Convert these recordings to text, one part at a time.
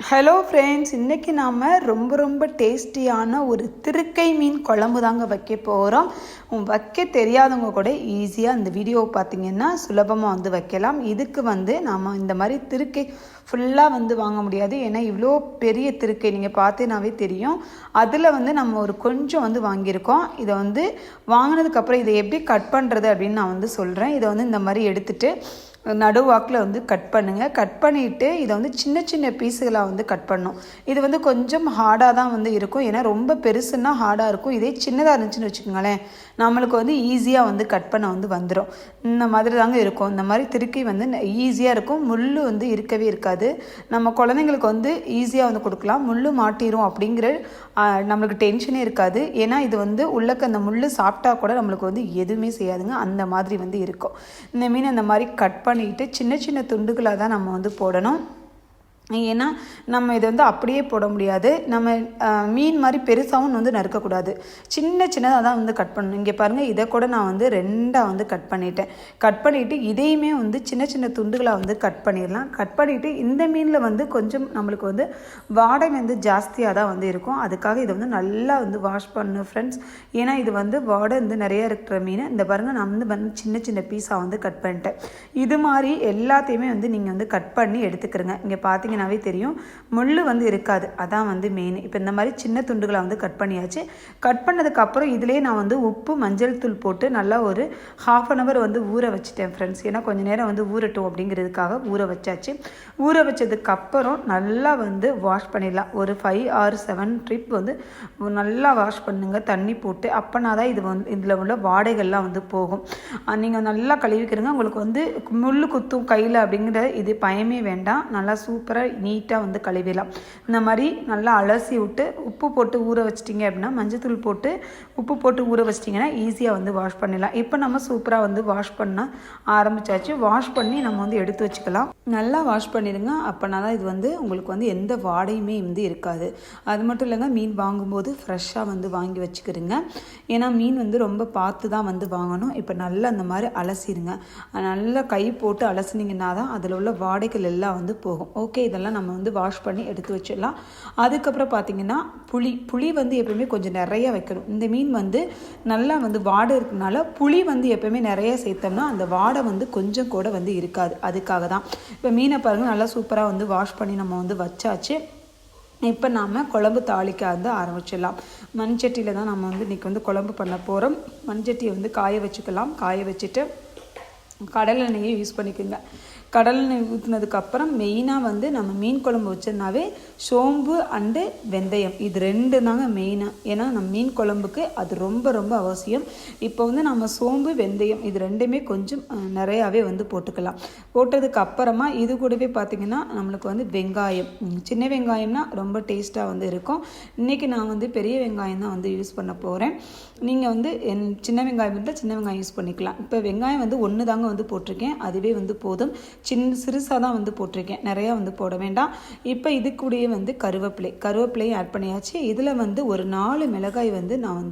Hello friends, இன்றைக்கி நாம் ரொம்ப டேஸ்டியான ஒரு திருக்கை மீன் குழம்பு தாங்க வைக்க போகிறோம். வைக்க தெரியாதவங்க கூட ஈஸியாக இந்த வீடியோவை பார்த்திங்கன்னா சுலபமாக வைக்கலாம். இதுக்கு நாம் இந்த மாதிரி திருக்கை ஃபுல்லாக வாங்க முடியாது. ஏன்னா இவ்வளோ பெரிய திருக்கை நீங்கள் பார்த்தேனாவே தெரியும். அதில் நம்ம ஒரு கொஞ்சம் வாங்கியிருக்கோம். இதை வாங்கினதுக்கப்புறம் இதை எப்படி கட் பண்ணுறது அப்படின்னு நான் சொல்கிறேன். இதை இந்த மாதிரி எடுத்துகிட்டு நடுவாக்கில் கட் பண்ணுங்கள். கட் பண்ணிவிட்டு இதை சின்ன சின்ன பீஸுகளாக கட் பண்ணணும். இது கொஞ்சம் ஹார்டாக தான் இருக்கும். ஏன்னா ரொம்ப பெருசுன்னா ஹார்டாக இருக்கும். இதே சின்னதாக இருந்துச்சுன்னு வச்சுக்கோங்களேன், நம்மளுக்கு ஈஸியாக கட் பண்ண வந்துடும். இந்த மாதிரி தாங்க இருக்கும். இந்த மாதிரி திருக்கி ஈஸியாக இருக்கும். முள் இருக்கவே இருக்காது. நம்ம குழந்தைங்களுக்கு ஈஸியாக கொடுக்கலாம். முள் மாட்டிரும் அப்படிங்கிற நம்மளுக்கு டென்ஷனே இருக்காது. ஏன்னா இது உள்ளக்க அந்த முள் சாப்பிட்டா கூட நம்மளுக்கு எதுவுமே செய்யாதுங்க. அந்த மாதிரி இருக்கும். இந்த மீன் அந்த மாதிரி கட் பண்ணிட்டு சின்ன சின்ன துண்டுகளாக தான் நம்ம போடணும். ஏன்னா நம்ம இதை அப்படியே போட முடியாது. நம்ம மீன் மாதிரி பெருசாகவும் நறுக்கக்கூடாது. சின்னதாக தான் கட் பண்ணணும். இங்கே பாருங்கள், இதை கூட நான் ரெண்டாக கட் பண்ணிட்டேன். கட் பண்ணிவிட்டு இதையுமே சின்ன சின்ன துண்டுகளாக கட் பண்ணிடலாம். கட் பண்ணிவிட்டு இந்த மீனில் கொஞ்சம் நம்மளுக்கு வாடை ஜாஸ்தியாக தான் இருக்கும். அதுக்காக இதை நல்லா வாஷ் பண்ணணும் ஃப்ரெண்ட்ஸ். ஏன்னா இது வாடை நிறையா இருக்கிற மீன். இந்த பாருங்கள், நான் சின்ன சின்ன பீஸாக கட் பண்ணிட்டேன். இது மாதிரி எல்லாத்தையுமே நீங்கள் கட் பண்ணி எடுத்துக்கிறங்க. இங்கே பார்த்தீங்க தெரியும், முள்ளு இருக்காது. அதான் மெயின். இப்போ இந்த மாதிரி சின்ன துண்டுகளை கட் பண்ணியாச்சு. கட் பண்ணதுக்கு அப்புறம் இதிலே நான் உப்பு மஞ்சள் தூள் போட்டு நல்லா ஒரு 1/2 hour ஊற வச்சுட்டேன் ஃப்ரெண்ட்ஸ். ஏன்னா கொஞ்சம் நேரம் ஊறட்டும் அப்படிங்கிறதுக்காக ஊற வச்சாச்சு. ஊற வச்சதுக்கு அப்புறம் நல்லா வாஷ் பண்ணிடலாம். ஒரு 5 or 7 ட்ரிப் நல்லா வாஷ் பண்ணுங்க தண்ணி போட்டு. அப்போனா தான் இது இதில் உள்ள வாடைகள்லாம் போகும். நீங்கள் நல்லா கழுவிக்கிறங்க. உங்களுக்கு முள் குத்தும் கையில் அப்படிங்கிற இது பயமே வேண்டாம். நல்லா சூப்பராக நீட்டாக கழுவிடலாம். இந்த மாதிரி நல்லா அலசி விட்டு உப்பு போட்டு ஊற வச்சிட்டிங்க அப்படின்னா, மஞ்சத்தூள் போட்டு உப்பு போட்டு ஊற வச்சிட்டிங்கன்னா ஈஸியாக வாஷ் பண்ணிடலாம். இப்போ நம்ம சூப்பராக வாஷ் பண்ண ஆரம்பித்தாச்சு. வாஷ் பண்ணி நம்ம எடுத்து வச்சுக்கலாம். நல்லா வாஷ் பண்ணிடுங்க. அப்போனா தான் இது உங்களுக்கு எந்த வாடையுமே இருக்காது. அது மட்டும் இல்லைங்க, மீன் வாங்கும்போது ஃப்ரெஷ்ஷாக வாங்கி வச்சுக்கிறீங்க. ஏன்னா மீன் ரொம்ப பார்த்து தான் வாங்கணும். இப்போ நல்லா அந்த மாதிரி அலசிடுங்க. நல்லா கை போட்டு அலசினீங்கன்னா தான் அதில் உள்ள வாடைகள் எல்லாம் போகும். ஓகே, இதெல்லாம் நம்ம வாஷ் பண்ணி எடுத்து வச்சிடலாம். அதுக்கப்புறம் பார்த்தீங்கன்னா புளி எப்பவுமே கொஞ்சம் நிறைய வைக்கணும். இந்த மீன் நல்லா வாடை இருக்கனால புளி எப்பவுமே நிறைய சேர்த்தோம்னா அந்த வாடை கொஞ்சம் கூட இருக்காது. அதுக்காக தான். இப்போ மீனை பாருங்கள், நல்லா சூப்பராக வாஷ் பண்ணி நம்ம வச்சாச்சு. இப்போ நாம் குழம்பு தாளிக்க ஆரம்பிச்சிடலாம். மண்சட்டியில் தான் நம்ம இன்றைக்கி குழம்பு பண்ண போகிறோம். மண்சட்டியை காய வச்சுக்கலாம். காய வச்சுட்டு கடலெண்ணெயை யூஸ் பண்ணிக்கோங்க. கடலெண்ணெய் ஊற்றினதுக்கப்புறம் மெயினாக நம்ம மீன் குழம்பு வச்சோம்னாவே சோம்பு அண்டு வெந்தயம், இது 2 தாங்க மெயினாக. ஏன்னா நம்ம மீன் குழம்புக்கு அது ரொம்ப அவசியம். இப்போ நம்ம சோம்பு வெந்தயம் இது 2மே கொஞ்சம் நிறையாவே போட்டுக்கலாம். போட்டதுக்கு அப்புறமா இது கூடவே பார்த்திங்கன்னா நம்மளுக்கு வெங்காயம், சின்ன வெங்காயம்னா ரொம்ப டேஸ்ட்டாக இருக்கும். இன்றைக்கி நான் பெரிய வெங்காயம் தான் யூஸ் பண்ண போகிறேன். நீங்கள் சின்ன வெங்காயம் இருந்தால் சின்ன வெங்காயம் யூஸ் பண்ணிக்கலாம். இப்போ வெங்காயம் 1 தாங்க போட்டிருக்கேன். அதுவே போதும். சிறுசாக தான் போட்டிருக்கேன். நிறையா போட வேண்டாம். இப்போ இது கூடயே கருவேப்பிலையும் ஆட் பண்ணியாச்சு. இதில் ஒரு 4 மிளகாய் நான்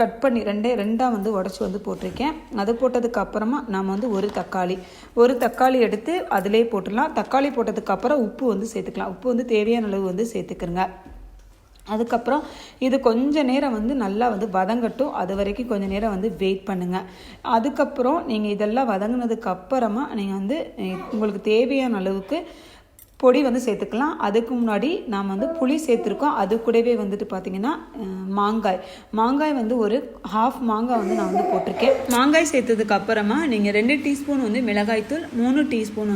கட் பண்ணி ரெண்டாக உடச்சி போட்டிருக்கேன். அது போட்டதுக்கு அப்புறமா நம்ம ஒரு தக்காளி எடுத்து அதிலே போட்டுடலாம். தக்காளி போட்டதுக்கப்புறம் உப்பு சேர்த்துக்கலாம். உப்பு தேவையான அளவு சேர்த்துக்கிறங்க. அதுக்கப்புறம் இது கொஞ்சம் நேரம் நல்லா வதங்கட்டும். அது வரைக்கும் கொஞ்சம் நேரம் வெயிட் பண்ணுங்கள். அதுக்கப்புறம் நீங்கள் இதெல்லாம் வதங்கினதுக்கு அப்புறமா நீங்கள் உங்களுக்கு தேவையான அளவுக்கு பொடி சேர்த்துக்கலாம். அதுக்கு முன்னாடி நாம் புளி சேர்த்துருக்கோம். அது கூடவே பார்த்திங்கன்னா மாங்காய் ஒரு 1/2 மாங்காய் நான் போட்டிருக்கேன். மாங்காய் சேர்த்ததுக்கு அப்புறமா நீங்கள் 2 டீஸ்பூன் மிளகாய்த்தூள், 3 டீஸ்பூன்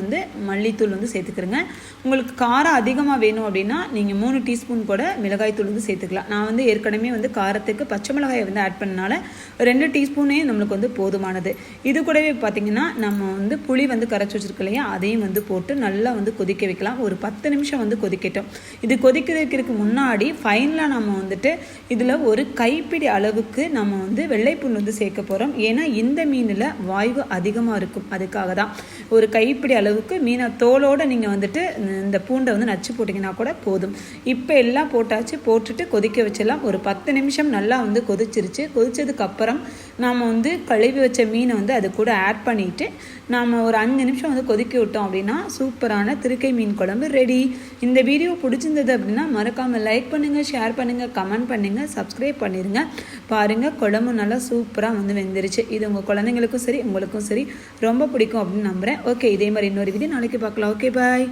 மல்லித்தூள் சேர்த்துக்கிறங்க. உங்களுக்கு காரம் அதிகமாக வேணும் அப்படின்னா நீங்கள் 3 டீஸ்பூன் கூட மிளகாய்த்தூள் சேர்த்துக்கலாம். நான் ஏற்கனவே காரத்துக்கு பச்சை மிளகாயை ஆட் பண்ணனால 2 டீஸ்பூனே நம்மளுக்கு போதுமானது. இது கூடவே பார்த்திங்கன்னா நம்ம புளி கரைச்சி வச்சுருக்க இல்லையா, அதையும் போட்டு நல்லா கொதிக்க வைக்கலாம். ஒரு 10 நிமிஷம் கொதிக்கட்டும். இது கொதிக்க வைக்கிறதுக்கு முன்னாடி ஃபைனலாக நம்ம இதில் ஒரு கைப்பிடி அளவுக்கு நம்ம வெள்ளைப்பூண்டு சேர்க்க போகிறோம். ஏன்னா இந்த மீனில் வாய்வு அதிகமாக இருக்கும். அதுக்காக தான் ஒரு கைப்பிடி அளவுக்கு மீனை தோலோடு நீங்கள் வந்துட்டு இந்த பூண்டை வந்து நச்சு போட்டிங்கன்னா கூட போதும். இப்போ எல்லாம் போட்டாச்சு. போட்டுட்டு கொதிக்க வச்சிடலாம். ஒரு 10 நிமிஷம் நல்லா வந்து கொதிச்சிருச்சு. கொதிச்சதுக்கப்புறம் நாம் வந்து கழுவி வச்ச மீனை வந்து அது கூட ஆட் பண்ணிவிட்டு நாம் ஒரு 5 நிமிஷம் வந்து கொதிக்க விட்டோம் அப்படின்னா சூப்பரான திருக்கை மீன் குழம்பு ரெடி. இந்த வீடியோ பிடிச்சிருந்தது அப்படின்னா மறக்காமல் லைக் பண்ணுங்கள், ஷேர் பண்ணுங்கள், கமெண்ட் பண்ணுங்கள், சப்ஸ்கிரைப் பண்ணிடுங்க. பாருங்கள், குழம்பு நல்லா சூப்பராக வந்து வெந்துருச்சு. இது உங்கள் குழந்தைங்களுக்கும் சரி உங்களுக்கும் சரி ரொம்ப பிடிக்கும் அப்படின்னு நம்புகிறேன். ஓகே, இதே மாதிரி இன்னொரு வீடியோ நாளைக்கு பார்க்கலாம். ஓகே, பாய்.